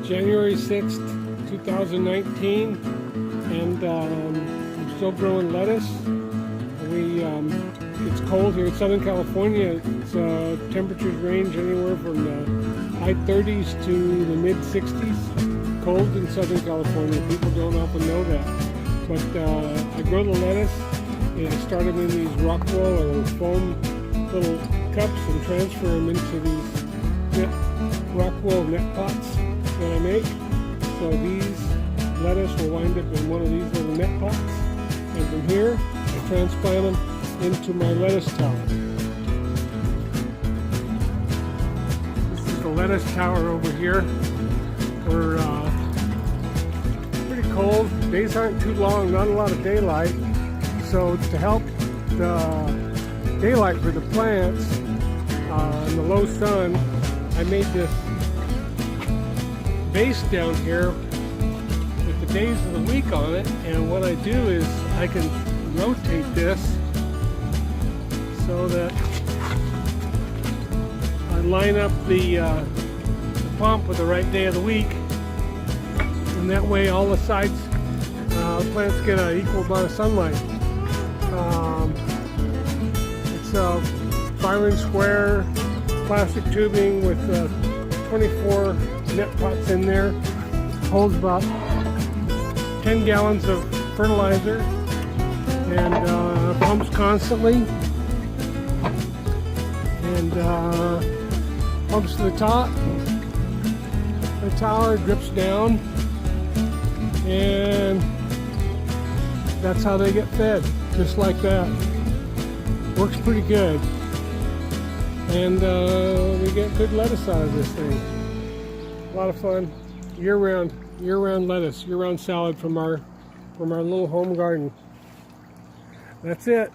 January 6th, 2019, and I'm still growing lettuce. It's cold here in Southern California. It's temperatures range anywhere from the high 30s to the mid 60s. Cold in Southern California. People don't often know that. But I grow the lettuce and I start them in these rockwool or foam little cups and transfer them into these rockwool net pots that I make. So these lettuce will wind up in one of these little net pots, and from here I transplant them into my lettuce tower. This is the lettuce tower over here. We're pretty cold. Days aren't too long, not a lot of daylight. So to help the daylight for the plants in the low sun, I made this base down here with the days of the week on it, and what I do is I can rotate this so that I line up the pump with the right day of the week, and that way all the sides plants get an equal amount of sunlight. It's a 5-inch square plastic tubing with 24 net pots in there. Holds about 10 gallons of fertilizer and pumps constantly, and pumps to the top. The tower drips down, and that's how they get fed, just like that. Works pretty good, and we get good lettuce out of this thing. A lot of fun, year-round lettuce, year-round salad from our little home garden. That's it.